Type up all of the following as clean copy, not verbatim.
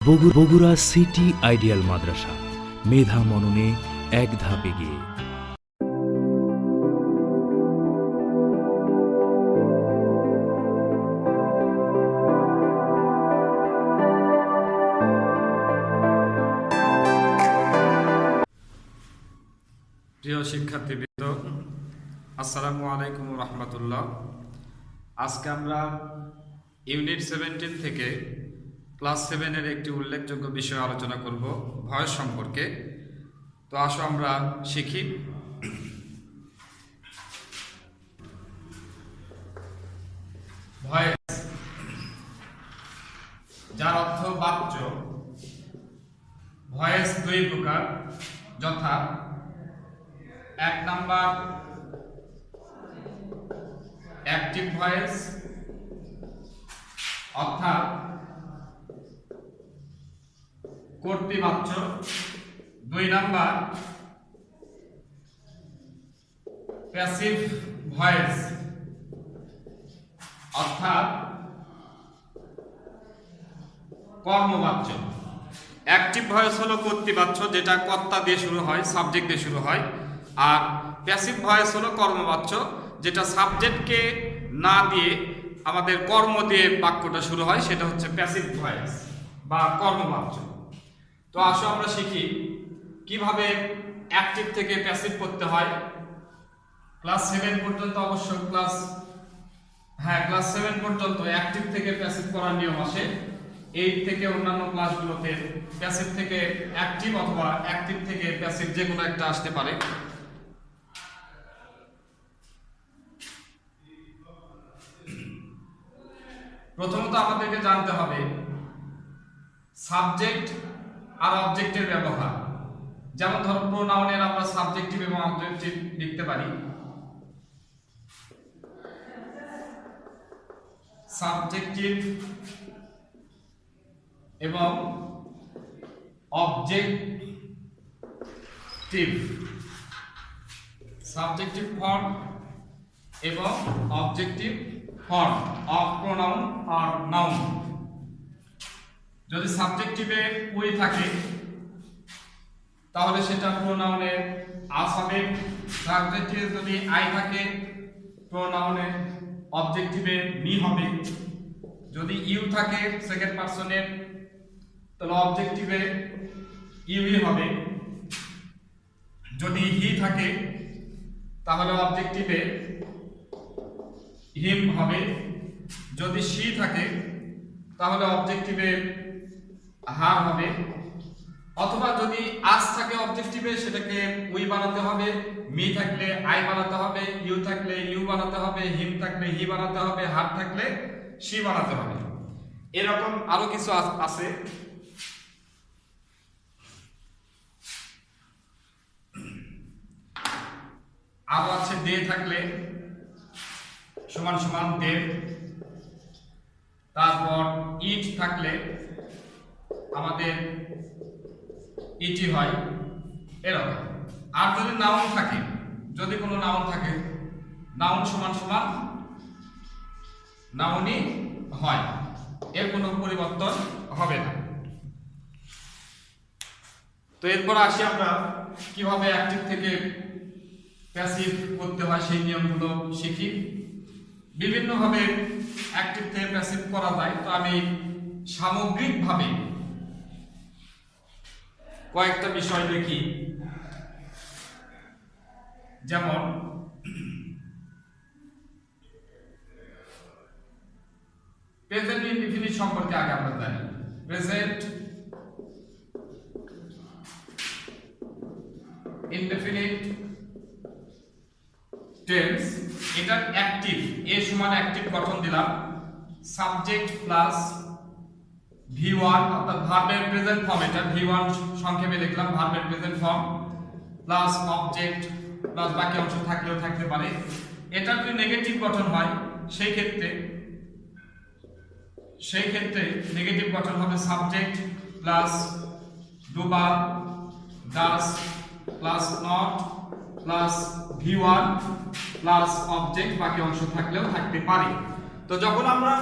Bogura city ideal মাদ্রাসা, মেধা মননে এক ধাপ এগিয়ে। প্রিয় শিক্ষার্থীবৃন্দ, আসসালামু আলাইকুম রহমতুল্লাহ। আজকে আমরা ইউনিট 17 থেকে ক্লাস 7-এর একটি উল্লেখযোগ্য বিষয় আলোচনা করব, ভয়েস সম্পর্কে। তো আসো আমরা শিখি। ভয়েস, যার অর্থ বাচ্য। ভয়েস দুই প্রকার, যথা 1 নাম্বার অ্যাক্টিভ ভয়েস, অর্থাৎ কর্তৃবাচ্য। 2 নাম্বার প্যাসিভ ভয়েস, অর্থাৎ কর্মবাচ্য। অ্যাক্টিভ ভয়েস হলো কর্তৃবাচ্য, যেটা কর্তা দিয়ে শুরু হয়, সাবজেক্ট দিয়ে শুরু হয়। আর প্যাসিভ ভয়েস হলো কর্মবাচ্য, যেটা সাবজেক্টকে না দিয়ে আমাদের কর্ম দিয়ে বাক্যটা শুরু হয়, সেটা হচ্ছে প্যাসিভ ভয়েস বা কর্মবাচ্য। তো আসো আমরা শিখি কিভাবে অ্যাক্টিভ থেকে প্যাসিভ করতে হয়। ক্লাস 7 পর্যন্ত অবশ্য ক্লাস 7 পর্যন্ত অ্যাক্টিভ থেকে প্যাসিভ করার নিয়ম আসে। 8 থেকে অন্যান্য ক্লাসগুলোতে প্যাসিভ থেকে অ্যাক্টিভ অথবা অ্যাক্টিভ থেকে প্যাসিভ যে কোনো একটা আসতে পারে। প্রথমত আমাদেরকে জানতে হবে সাবজেক্ট আর অবজেক্টের ব্যবহার। যেমন ধরো প্রোনাউনের আমরা সাবজেক্টিভ এবং অবজেক্টিভ লিখতে পারি। সাবজেক্টিভ এবং অবজেক্টিভ, সাবজেক্টিভ ফর্ম এবং অবজেক্টিভ ফর্ম অফ প্রোনাউন আর নাউন। যদি সাবজেক্টিভে উই থাকে তাহলে সেটা প্রোনাউনের আস হবে। সাবজেক্টিভে যদি আই থাকে প্রোনাউনের অবজেক্টিভে মি হবে। যদি ইউ থাকে সেকেন্ড পারসনের তাহলে অবজেক্টিভে ইউই হবে। যদি হি থাকে তাহলে অবজেক্টিভে হিম হবে। যদি শি থাকে তাহলে অবজেক্টিভে হার হবে। অথবা যদি আস থাকে অবজেক্টিভে সেটাকে উই বানাতে হবে, মি থাকলে আই বানাতে হবে, ইউ থাকলে ইউ বানাতে হবে, হিম থাকলে হি বানাতে হবে, হার থাকলে শি বানাতে হবে। এরকম আরো কিছু আছে। আরো আছে দে থাকলে সমান সমান দে। তারপর ইট থাকলে আমাদের ইটি হয়, এরকম। আর যদি নাউন থাকে, যদি কোনো নাউন থাকে, নাউন সমান সমান নাউনই হয়, এর কোনো পরিবর্তন হবে না। তো এরপর আসি আমরা কিভাবে অ্যাক্টিভ থেকে প্যাসিভ করতে হয় সেই নিয়মগুলো শিখি। বিভিন্নভাবে অ্যাক্টিভ থেকে প্যাসিভ করা যায়। তো আমি সামগ্রিকভাবে কয়েকটা বিষয় দেখি। যেমন প্রেজেন্ট ইনডিফিনিট সম্পর্কে আগে আমরা জানি। প্রেজেন্ট ইনডিফিনিট টেন্স, এটা অ্যাক্টিভ, এ সমান অ্যাক্টিভ গঠন দিলাম। সাবজেক্ট প্লাস V1 অর্থাৎ ভার্বের প্রেজেন্ট ফর্ম, এটা V1 সংক্ষেপে লিখলাম, ভার্বের present form plus object plus বাকি অংশ থাকলেও থাকতে পারে। এটা যদি নেগেটিভ গঠন হয় সেই ক্ষেত্রে নেগেটিভ গঠন হবে সাবজেক্ট প্লাস ডু বা ডাস plus not plus V1 plus object বাকি অংশ থাকলেও থাকতে পারে। তো যখন আমরা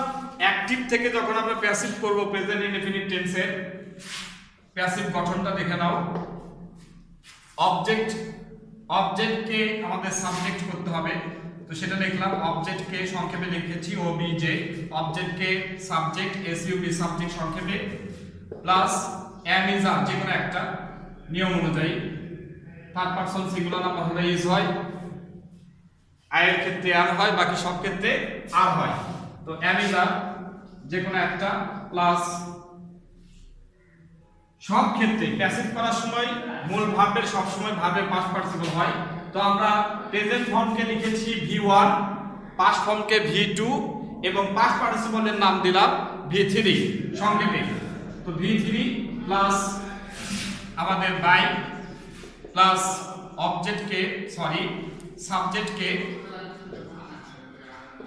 অ্যাক্টিভ থেকে যখন আমরা প্যাসিভ করব প্রেজেন্ট ইনডেফিনিট টেন্সে, প্যাসিভ গঠনটা দেখে নাও। অবজেক্টকে আমাদের সাবজেক্ট করতে হবে, তো সেটা লিখলাম। অবজেক্টকে সংক্ষেপে লিখেছি ওবিজে, অবজেক্টকে সাবজেক্ট এসইউবি সাবজেক্ট সংক্ষেপে, প্লাস এম ইজ আর, যে কোনো একটা নিয়ম অনুযায়ী থার্ড পারসন সিঙ্গুলার নাম্বার হলে ইজ হয়, আই এর ক্ষেত্রে আর হয়, বাকি সব ক্ষেত্রে আর হয়। তো এম ইজ আর যে কোনো একটা, প্লাস সব ক্ষেত্রে প্যাসিভ করার সময় মূল ভার্বের সব সময় ভার্বের পাস্ট পার্টিসিপল হয়। তো আমরা প্রেজেন্ট ফর্মকে লিখেছি V1, পাস্ট ফর্মকে V2 এবং পাস্ট পার্টিসিপলের নাম দিলাম V3 সংক্ষেপে। তো V3 প্লাস আমাদের বাই প্লাস সাবজেক্টকে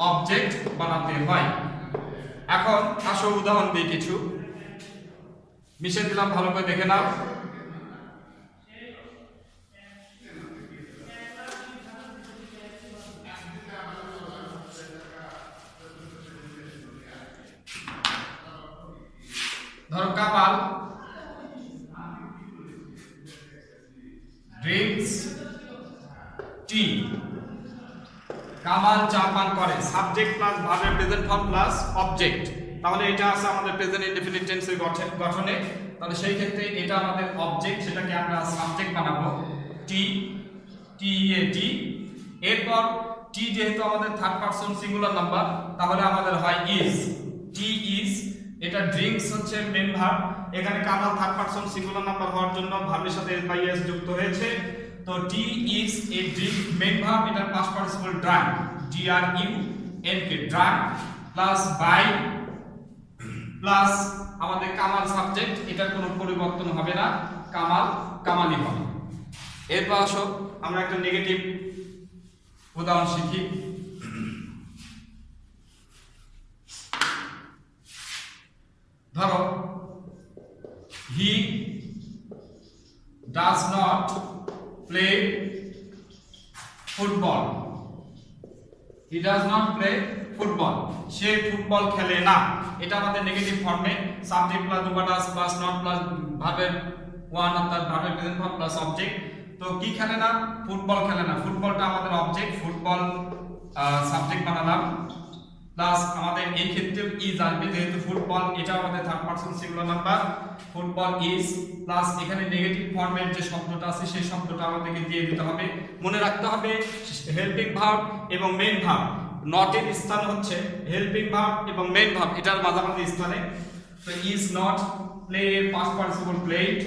অবজেক্ট বানাতে হয়। এখন আসো উদাহরণ দিই কিছু, মিশে দিলাম, ভালো করে দেখে নাও। ধরো কামাল ড্রিঙ্কস টি, কামাল চা পান করে, সাবজেক্ট প্লাস ভার্বের প্রেজেন্ট ফর্ম প্লাস অবজেক্ট। তাহলে এটা আছে আমাদের প্রেজেন্ট ইনডেফিনিট টেন্সের গঠনে। তাহলে সেই ক্ষেত্রে এটা আমাদের অবজেক্ট, সেটাকে আমরা সাবজেক্ট বানাবো টি, টি। এরপর টি যেহেতু আমাদের থার্ড পারসন সিঙ্গুলার নাম্বার, তাহলে আমাদের হয় ইজ, টি ইজ। এটা ড্রিঙ্কস হচ্ছে মেন ভার্ব, এখানে Kamal third person singular number হওয়ার জন্য ভার্বের সাথে এস বাই এস যুক্ত হয়েছে। তো T is a drink main verb, এটা past participle drunk, DRUNK drunk, plus by plus আমাদের কামাল সাবজেক্ট, এটার কোনো পরিবর্তন হবে না, কামালি হবে। এরপর আসো আমরা একটা নেগেটিভ উদাহরণ শিখি। ধরো he does not play football, he does not play football, সে ফুটবল খেলে না। এটা আমাদের নেগেটিভ ফর্মে সাবজেক্ট প্লাস ডুবাডাস প্লাস নট প্লাস ভার্বের ওয়ান, অর্থাৎ ভার্বের প্রেজেন্ট ফর্ম প্লাস অবজেক্ট। তো কি খেলে না? ফুটবল খেলে না, ফুটবলটা আমাদের অবজেক্ট, ফুটবল সাবজেক্ট বানালাম, প্লাস আমাদের এই ক্ষেত্রেও ইজ আসবে, যেহেতু ফুটবল এটা আমাদের third person singular number, football is, plus এখানে নেগেটিভ ফর্মের যে শব্দটা আছে সেই শব্দটা আমাদেরকে দিয়ে দিতে হবে। মনে রাখতে হবে হেল্পিং ভার্ব এবং মেইন ভার্ব, নট এর স্থান হচ্ছে হেল্পিং ভার্ব এবং মেইন ভার্ব, এটার মাঝামাঝি স্থানে। তো ইজ নট প্লে এর past participle played,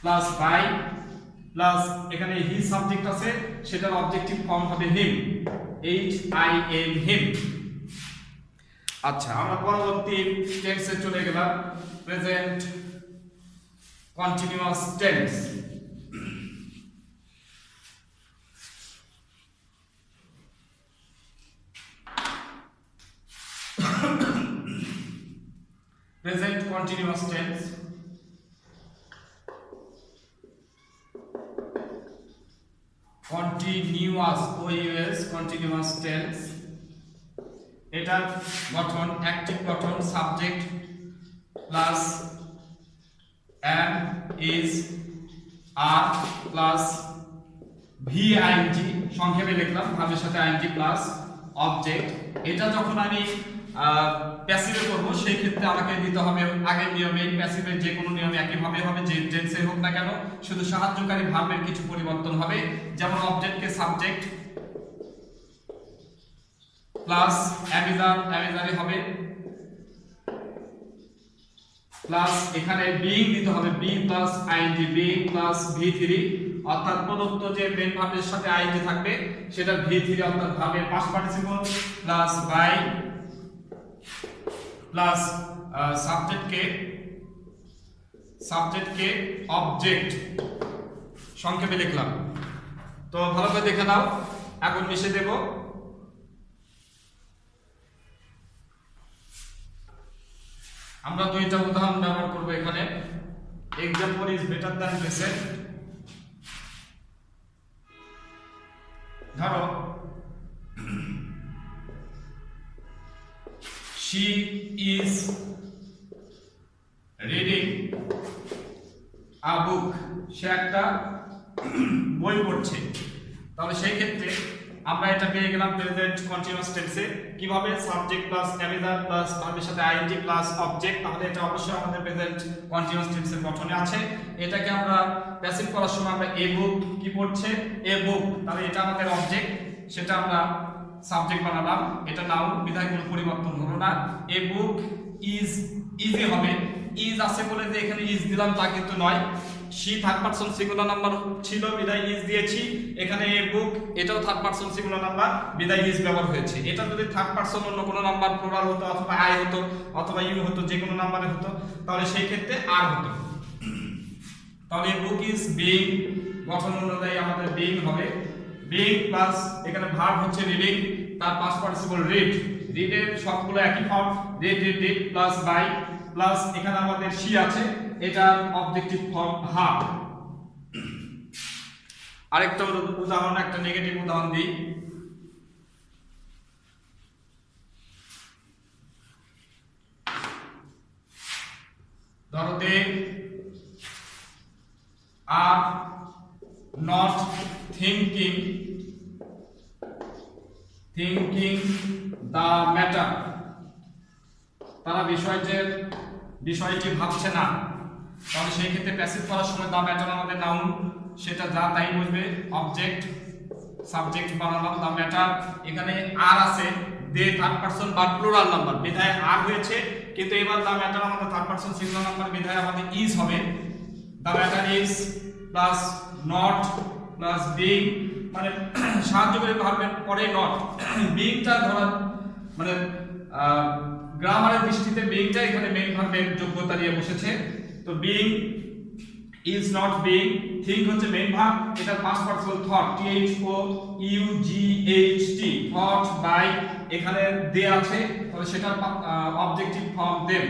plus by, plus এখানে হি সাবজেক্ট আছে, সেটার অবজেক্টিভ ফর্ম হবে হিম, HIM হিম। আচ্ছা, আমরা পরবর্তী টেন্সে চলে গেলাম, present continuous tense. Present continuous tense continuous tense, এটার গঠন অ্যাক্টিভ গঠন, subject plus am is are plus VING সংক্ষেপে লিখলাম, ভার্বের সাথে ING প্লাস অবজেক্ট। এটা যখন আমি প্যাসিভে করব সেই ক্ষেত্রে আমাকে দিতে হবে আগের নিয়মে, প্যাসিভের যে কোনো নিয়মে একইভাবে হবে, যে টেন্সে হোক না কেন, শুধু সাহায্যকারী ভার্বের কিছু পরিবর্তন হবে, যেমন অবজেক্টকে সাবজেক্ট প্লাস অ্যামিজারি হবে, প্লাস এখানে বিইং দিতে হবে, be plus ING, being plus V3, অর্থাৎ প্রদত্ত যে মেইন ভার্বের সাথে আইএনজি থাকবে সেটা V3 অর্থাৎ ভার্বের past participle, plus by, plus সাবজেক্টকে অবজেক্ট সংক্ষেপে লিখলাম। তো ভালো করে দেখে নাও, এখন মিশে দেব। আমরা দুইটা উদাহরণ ব্যবহার করব এখানে, example is better than present. ধরো she is reading আ বুক, সে একটা বই পড়ছে। তাহলে সেই ক্ষেত্রে আমরা এটা পেয়ে গেলাম প্রেজেন্ট কন্টিনিউয়াস টেন্সে। কিভাবে? সাবজেক্ট প্লাস অ্যামিজার প্লাস ভার্বের সাথে আইএনজি প্লাস অবজেক্ট। তাহলে এটা অবশ্যই আমাদের প্রেজেন্ট কন্টিনিউয়াস টেন্সের গঠনে আছে। এটাকে আমরা প্যাসিভ করার সময় আমরা এ বুক কি পড়ছে, এ বুক, তাহলে এটা আমাদের অবজেক্ট, সেটা আমরা সাবজেক্ট বানালাম। এটা নাউন, বিধায় কোনো পরিবর্তন হলো না। এ বুক ইজ, ইজি হবে। ইজ আছে বলে যে এখানে ইজ দিলাম তা কিন্তু নয়। She third person singular number ছিল বিদায় ইজ দিয়েছি। এখানে এ বুক এটাও থার্ড পারসন সিঙ্গুলার নাম্বার বিদায় ইজ ব্যবহার হয়েছে। এটা যদি থার্ড পারসন অন্য কোনো নাম্বার প্লুরাল হতো অথবা আই হতো অথবা ইউ হতো, যে কোনো নাম্বারে হতো, তাহলে সেই ক্ষেত্রে আর হতো। তাহলে বুক ইজ বিং, গঠন অনুযায়ী আমাদের বিং হবে। বিং প্লাস এখানে ভার্ব হচ্ছে রিডিং, তার পাস্ট পার্টিসিপল রিড। রিডের সবগুলো একই form, read read read plus by plus এখানে আমাদের শি আছে, এটা অবজেক্টিভ ফর্ম হাব। আরেকটা উদাহরণ, একটা নেগেটিভ উদাহরণ দিই। ধরো they are not thinking the matter, তারা বিষয়টি ভাবছে না। তাহলে সেই ক্ষেত্রে প্যাসিভ করার সময় দ্য ম্যাটার আমাদের নাউন, সেটা যা তাই বলবে, অবজেক্ট সাবজেক্ট বানালাম দ্য ম্যাটার। এখানে আর আছে, দে থার্ড পারসন বা প্লুরাল নাম্বার বিধায় আর হয়েছে, কিন্তু এবার দ্য ম্যাটার আমাদের থার্ড পারসন সিঙ্গুলার নাম্বার বিধায় আমাদের ইজ হবে। The matter is plus not plus being, মানে সাহায্য করে ভাববেন পরে নট। বিংটা ধরা মানে গ্রামারের দৃষ্টিতে বিংটা এখানে মেইন ভার্বের যোগ্যতা নিয়ে বসেছে। তো being is not being, think হচ্ছে মেইন ভার্ব, এটা past participle thought, T H O U G H T, thought by, এখানে দে আছে, তাহলে সেটার অবজেক্টিভ ফর্ম দেম।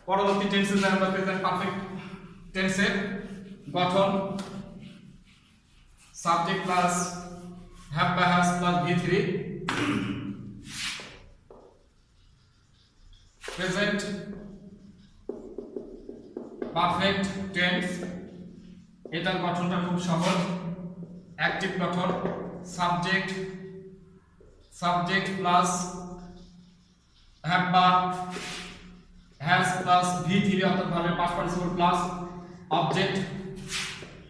পরবর্তী টেন্সে আমরা প্রেজেন্ট পারফেক্ট টেন্সের গঠন। সাবজেক্ট প্লাস হ্যাভ বা has plus V3, present perfect tense. এটার গঠনটা খুব সহজ, অ্যাক্টিভ গঠন। সাবজেক্ট প্লাস হ্যাভ বা হ্যাজ প্লাস V3 অর্থাৎ ভার্বের past participle plus object,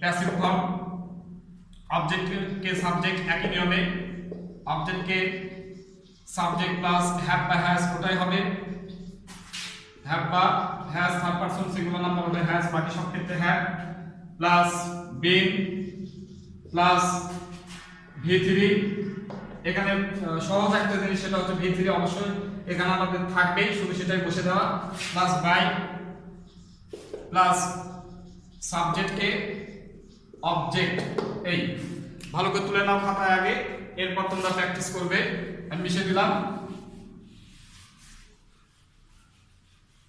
passive form. Object কে সাবজেক্ট একই নিয়মে, অবজেক্ট কে সাবজেক্ট প্লাস হ্যাভ বা হ্যাজ ওটাই হবে। হ্যাভ বা has third person singular number হলে হ্যাজ, বাকি সব ক্ষেত্রে have plus been plus V3। এখানে সহজ একটা জিনিস, সেটা হচ্ছে V3 অবশ্যই এখানে আমাদের থাকবেই, শুধু সেটাই বসে দেওয়া, প্লাস বাই প্লাস সাবজেক্টকে অবজেক্ট। এই ভালো করে তুলে নাও খাতায় আগে, এরপর তোমরা প্র্যাকটিস করবে। আমি মিশে দিলাম,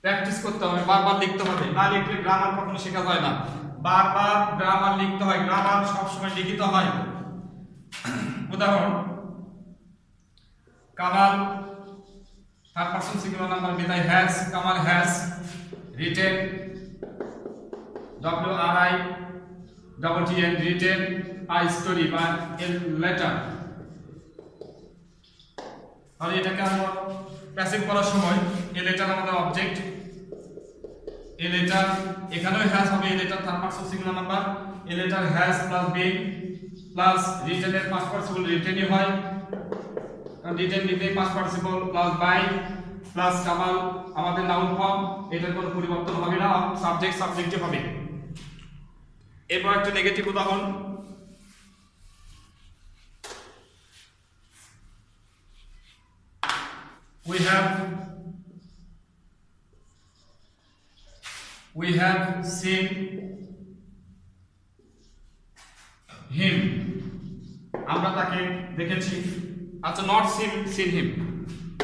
প্র্যাকটিস করতে হবে, বারবার লিখতে হবে, না লিখলে গ্রামার কখনো শেখা যায় না। বারবার গ্রামার লিখতে হয়, গ্রামার সবসময় লিখিত হয়। উদাহরণ, Kamal third person singular number বিদায় has, Kamal has written, WRITTEN written a story বা এ লেটার। তাহলে এটাকে আমরা প্যাসিভ করার সময় এ লেটার আমাদের অবজেক্ট, এ লেটার এখানেও হ্যাজ হবে, a letter third person singular number, a letter has plus being plus রিটেনের পাস্ট পার্টিসিপল রিটেনই হয়, রিটেন নিতে past participle plus by plus Kamal আমাদের নাউন ফর্ম, এটার কোনো পরিবর্তন হবে না, সাবজেক্টে হবে। এরপর একটা নেগেটিভ উদাহরণ, we have seen him, আমরা তাকে দেখেছি। আচ্ছা, not seen him,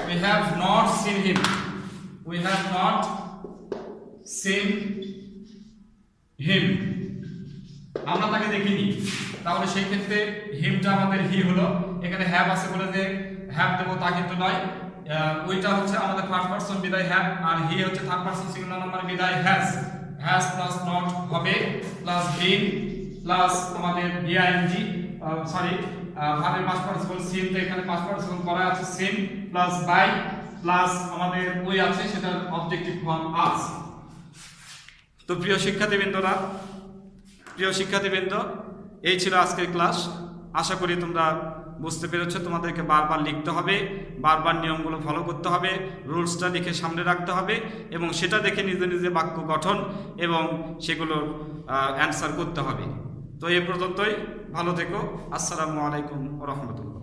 we have not seen him আমরা তাকে দেখিনি, তাহলে সেই ক্ষেত্রে হিমটা আমাদের হি হলো। এখানে হ্যাভ আছে বলে যে হ্যাভ দেবো তা কিন্তু নয়, ওইটা হচ্ছে আমাদের ফার্স্ট পারসন বিদায় হ্যাভ, আর হি হচ্ছে থার্ড পারসন সিঙ্গুলার নাম্বার বিদায় হ্যাজ। হ্যাজ প্লাস নট হবে প্লাস বিন প্লাস আমাদের বিআইএনজি সরি ভার্বের পাস্ট পার্টিসিপল সিন, তো এখানে পাস্ট পার্টিসিপল করা আছে সিন প্লাস বাই প্লাস আমাদের ওই আছে সেটা অবজেক্টিভ ফর্ম আস। তো প্রিয় শিক্ষার্থীবৃন্দ, এই ছিল আজকের ক্লাস। আশা করি তোমরা বুঝতে পেরেছো। তোমাদেরকে বারবার লিখতে হবে, বারবার নিয়মগুলো ফলো করতে হবে, রুলসটা লিখে সামনে রাখতে হবে এবং সেটা দেখে নিজে নিজে বাক্য গঠন এবং সেগুলোর অ্যান্সার করতে হবে। তো এই পর্যন্তই, ভালো থেকো। আসসালামু আলাইকুম ওয়া রাহমাতুল্লাহ।